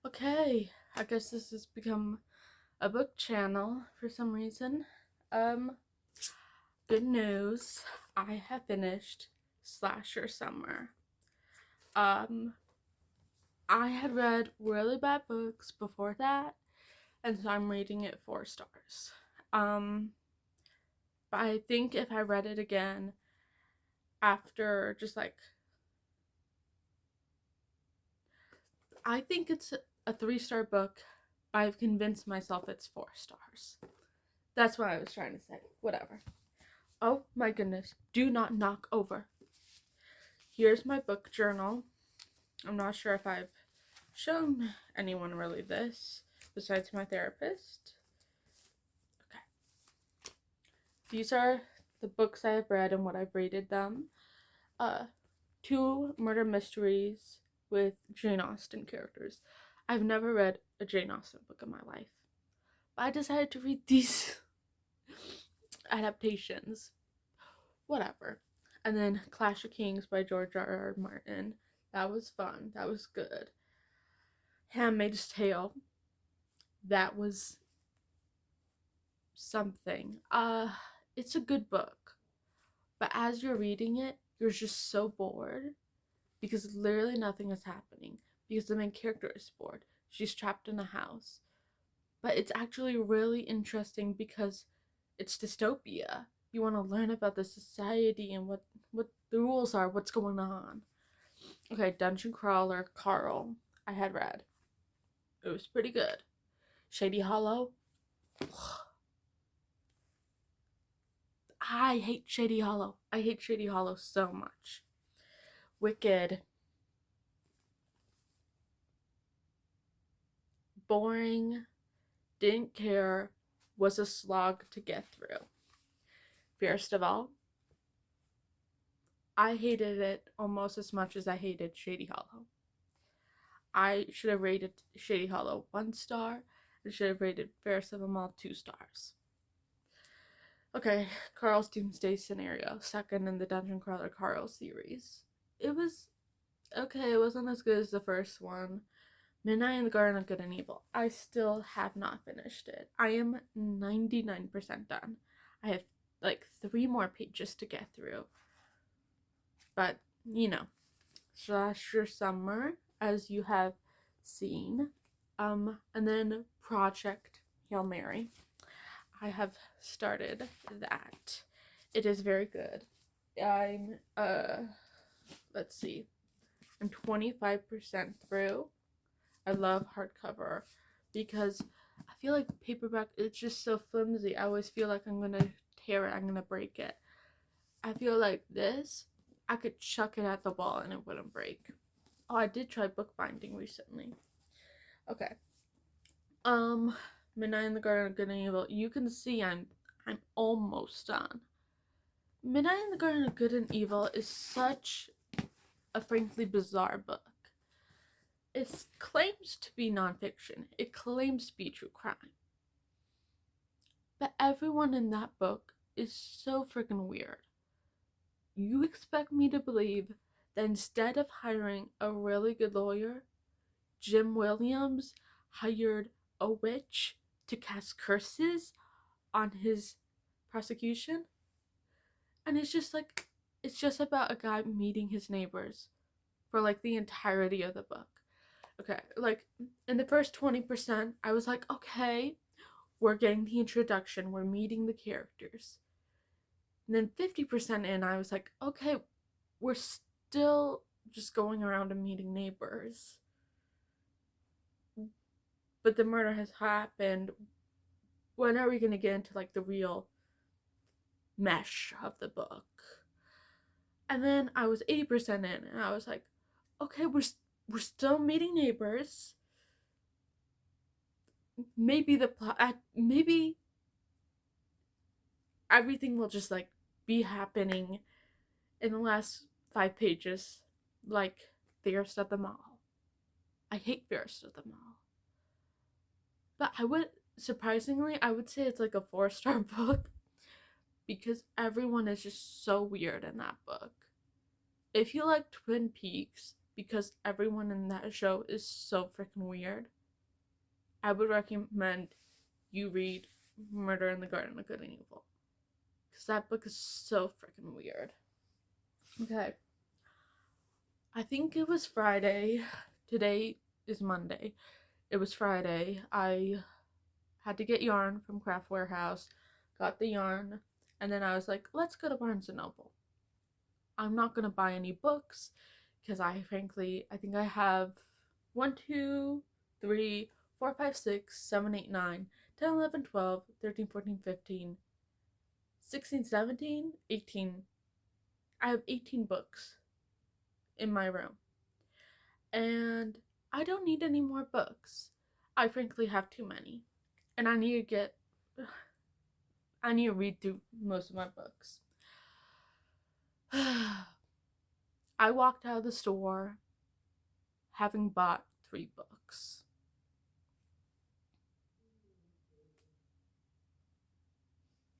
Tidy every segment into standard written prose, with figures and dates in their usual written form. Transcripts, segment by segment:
Okay, I guess this has become a book channel for some reason. Um, Good news. I have finished Slasher Summer. Um, I had read really bad books before that, and so I'm rating it 4 stars. Um, but I think if I read it again after just like, I think it's a 3-star book. I've convinced myself it's 4 stars. That's what I was trying to say. Whatever. Oh my goodness. Do not knock over. Here's my book journal. I'm not sure if I've shown anyone really this besides my therapist. Okay. These are the books I have read and what I've rated them. Uh, 2 murder mysteries with Jane Austen characters. I've never read a Jane Austen book in my life, but I decided to read these adaptations. Whatever. And then Clash of Kings by George R.R. Martin. That was fun. That was good. Handmaid's Tale. That was something. It's a good book, but as you're reading it, you're just so bored because literally nothing is happening because the main character is bored. She's trapped in a house. But it's actually really interesting because it's dystopia. You want to learn about the society and what the rules are, what's going on. Okay, Dungeon Crawler Carl. I had read. It was pretty good. Shady Hollow. I hate Shady Hollow. I hate Shady Hollow so much. Wicked. Boring. Didn't care. Was a slog to get through. Fairest of all, I hated it almost as much as I hated Shady Hollow. I should have rated Shady Hollow 1 star and should have rated Fairest of them all 2 stars. Okay, Carl's Doomsday Scenario, second in the Dungeon Crawler Carl series. It was okay, it wasn't as good as the first one. Midnight in the Garden of Good and Evil. I still have not finished it. I am 99% done. I have like 3 more pages to get through. But, Slasher Summer, as you have seen. And then Project Hail Mary. I have started that. It is very good. I'm let's see. I'm 25% through. I love hardcover because I feel like paperback it's just so flimsy. I always feel like I'm going to tear it, I'm going to break it. I feel like this I could chuck it at the wall and it wouldn't break. Oh, I did try bookbinding recently. Okay. Um Midnight in the Garden of Good and Evil. You can see I'm almost done. Midnight in the Garden of Good and Evil is such a frankly bizarre book. It claims to be nonfiction. It claims to be true crime. But everyone in that book is so freaking weird. You expect me to believe that instead of hiring a really good lawyer, Jim Williams hired a witch to cast curses on his prosecution? And it's just about a guy meeting his neighbors for like the entirety of the book. Okay, like in the first 20%, I was like, okay, we're getting the introduction, we're meeting the characters. And then 50% in, I was like, okay, we're still just going around and meeting neighbors. But the murder has happened. When are we going to get into like the real mesh of the book? And then I was 80% in, and I was like, okay, we're still meeting neighbors. Maybe the plot, maybe everything will just like be happening in the last 5 pages, like Fairest of them all. I hate Fairest of them all. But surprisingly, I would say it's like a 4 star book because everyone is just so weird in that book. If you like Twin Peaks, because everyone in that show is so freaking weird. I would recommend you read Murder in the Garden of Good and Evil, because that book is so freaking weird. Okay. I think it was Friday. Today is Monday. It was Friday. I had to get yarn from Craft Warehouse, got the yarn, and then I was like, let's go to Barnes & Noble. I'm not going to buy any books because I think I have 1, 2, 3, 4, 5, 6, 7, 8, 9, 10, 11, 12, 13, 14, 15, 16, 17, 18. I have 18 books in my room. And I don't need any more books. I frankly have too many. And I need to read through most of my books. I walked out of the store having bought 3 books.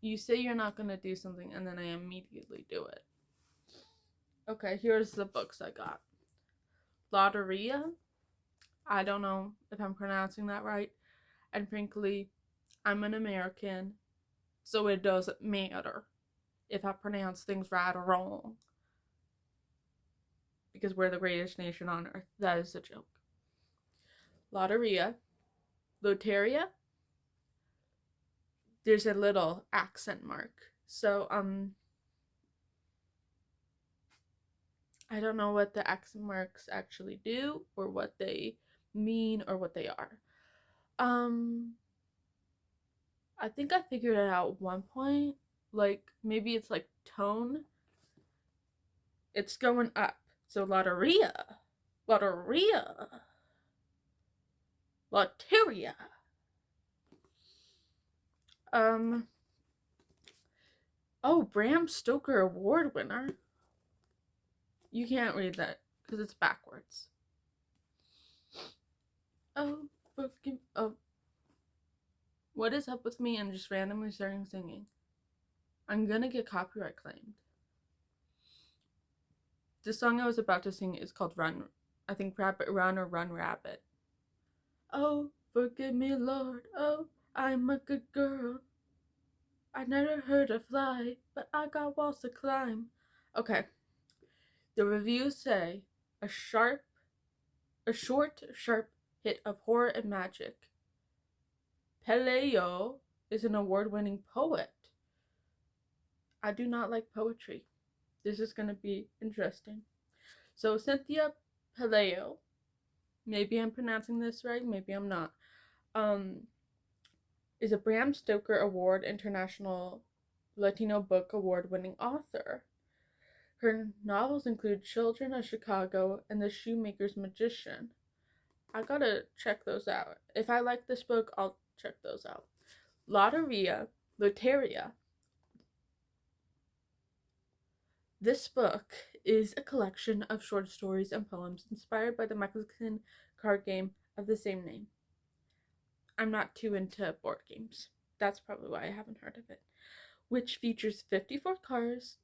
You say you're not going to do something, and then I immediately do it. Okay, here's the books I got. Lotteria. I don't know if I'm pronouncing that right. And frankly, I'm an American, so it doesn't matter if I pronounce things right or wrong. Because we're the greatest nation on earth. That is a joke. Lotteria. Loteria. There's a little accent mark. So, I don't know what the accent marks actually do, or what they mean, or what they are. I think I figured it out at one point. Like, maybe it's like tone. It's going up. So, Lotteria. Lotteria. Loteria. Oh, Bram Stoker Award winner. You can't read that because it's backwards. Oh, fucking. Oh. What is up with me and just randomly starting singing? I'm gonna get copyright claimed. The song I was about to sing is called Run. I think Rabbit Run or Run Rabbit. Oh, forgive me, Lord. Oh, I'm a good girl. I never heard a fly, but I got walls to climb. Okay. The reviews say a short, sharp hit of horror and magic. Pelayo is an award-winning poet. I do not like poetry. This is going to be interesting. So Cynthia Pelayo, maybe I'm pronouncing this right, maybe I'm not, is a Bram Stoker Award International Latino Book Award-winning author. Her novels include Children of Chicago and The Shoemaker's Magician. I gotta check those out. If I like this book, I'll check those out. Loteria. This book is a collection of short stories and poems inspired by the Mexican card game of the same name. I'm not too into board games. That's probably why I haven't heard of it. Which features 54 cards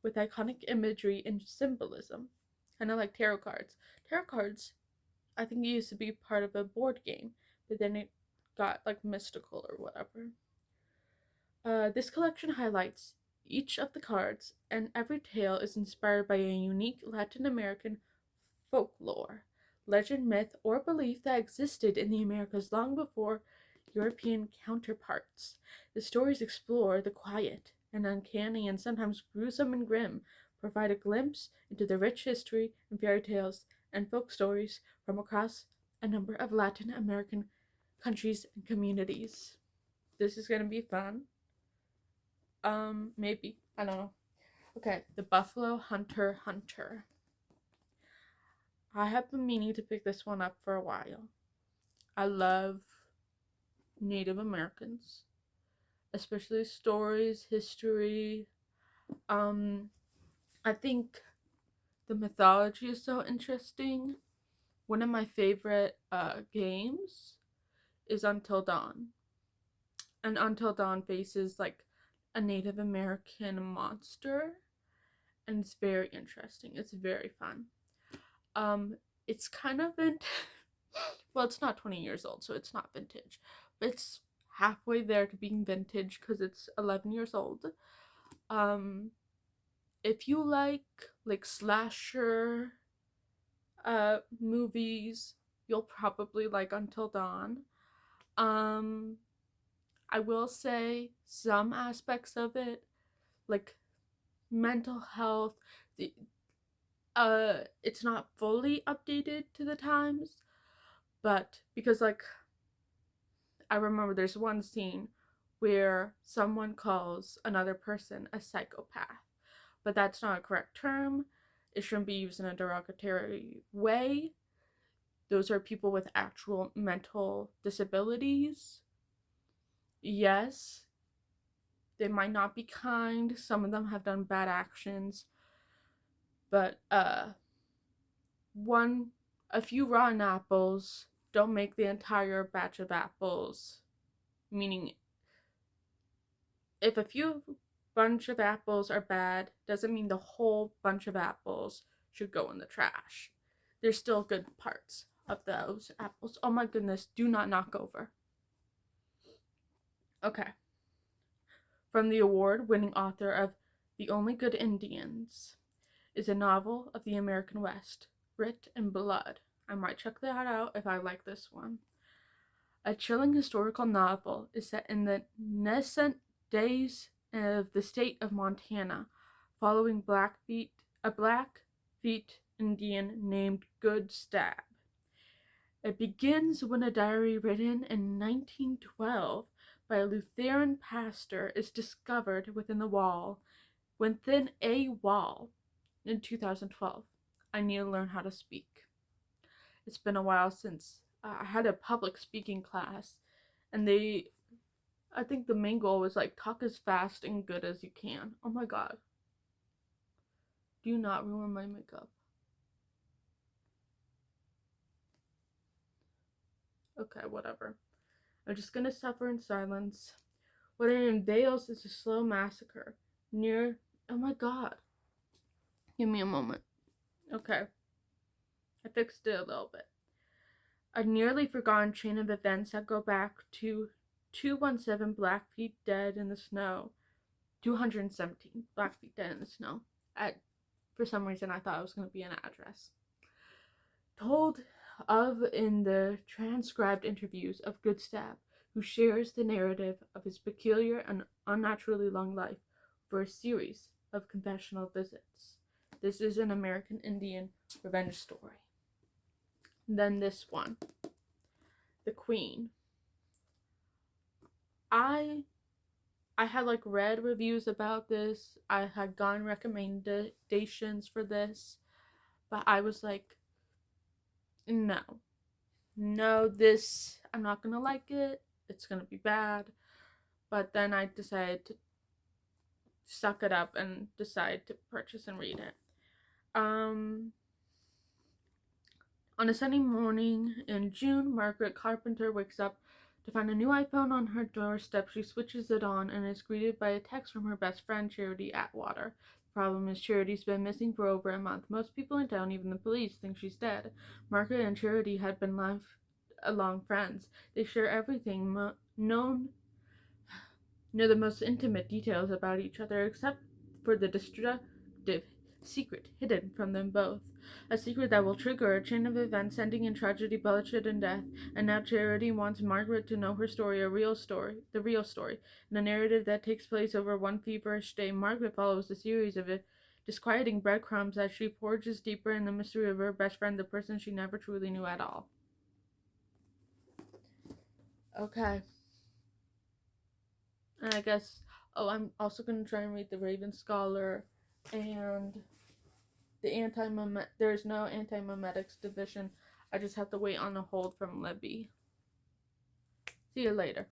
with iconic imagery and symbolism. Kind of like tarot cards. Tarot cards, I think it used to be part of a board game, but then it got like mystical or whatever. This collection highlights each of the cards, and every tale is inspired by a unique Latin American folklore, legend, myth, or belief that existed in the Americas long before European counterparts. The stories explore the quiet and uncanny and sometimes gruesome and grim, provide a glimpse into the rich history and fairy tales and folk stories from across a number of Latin American countries and communities. This is going to be fun. Maybe. I don't know. Okay, The Buffalo Hunter. I have been meaning to pick this one up for a while. I love Native Americans, especially stories, history. I think the mythology is so interesting. One of my favorite games is Until Dawn. And Until Dawn faces like a Native American monster, and it's very interesting. It's very fun. It's kind of well, it's not 20 years old, so it's not vintage, but it's halfway there to being vintage because it's 11 years old. Um, if you like slasher movies, you'll probably like Until Dawn. Um, I will say some aspects of it, like mental health, the it's not fully updated to the times, but because like I remember there's one scene where someone calls another person a psychopath, but that's not a correct term. It shouldn't be used in a derogatory way. Those are people with actual mental disabilities. Yes, they might not be kind. Some of them have done bad actions, but one a few rotten apples don't make the entire batch of apples. Meaning, if a few bunch of apples are bad, doesn't mean the whole bunch of apples should go in the trash. There's still good parts of those apples. Oh my goodness, do not knock over. Okay. From the award-winning author of The Only Good Indians is a novel of the American West, Writ in Blood. I might check that out if I like this one. A chilling historical novel is set in the nascent days of the state of Montana, following a Blackfeet Indian named Good Stab. It begins when a diary written in 1912 by a Lutheran pastor is discovered within a wall in 2012. I need to learn how to speak. It's been a while since I had a public speaking class, and I think the main goal was like talk as fast and good as you can. Oh my god. Do not ruin my makeup. Okay, whatever. I'm just gonna suffer in silence. What it unveils is a slow massacre near. Oh my god. Give me a moment. Okay. I fixed it a little bit. A nearly forgotten chain of events that go back to 217 Blackfeet dead in the snow. 217 Blackfeet dead in the snow. For some reason, I thought it was going to be an address. Told of in the transcribed interviews of Good Stab, who shares the narrative of his peculiar and unnaturally long life for a series of confessional visits. This is an American Indian revenge story. Then this one, The Queen. I had like read reviews about this. I had gotten recommendations for this, but I was like, no, this I'm not gonna like it. It's gonna be bad. But then I decided to suck it up and decide to purchase and read it. On a sunny morning in June, Margaret Carpenter wakes up to find a new iPhone on her doorstep. She switches it on and is greeted by a text from her best friend, Charity Atwater. The problem is Charity's been missing for over a month. Most people in town, even the police, think she's dead. Margaret and Charity had been lifelong friends. They share everything, know the most intimate details about each other, except for the destructive secret hidden from them both. A secret that will trigger a chain of events ending in tragedy, bloodshed, and death. And now Charity wants Margaret to know her story, the real story. In a narrative that takes place over one feverish day, Margaret follows a series of disquieting breadcrumbs as she forges deeper in the mystery of her best friend, the person she never truly knew at all. Okay. And I guess, I'm also going to try and read the Raven Scholar and there's no anti-memetics division. I just have to wait on a hold from Libby. See you later.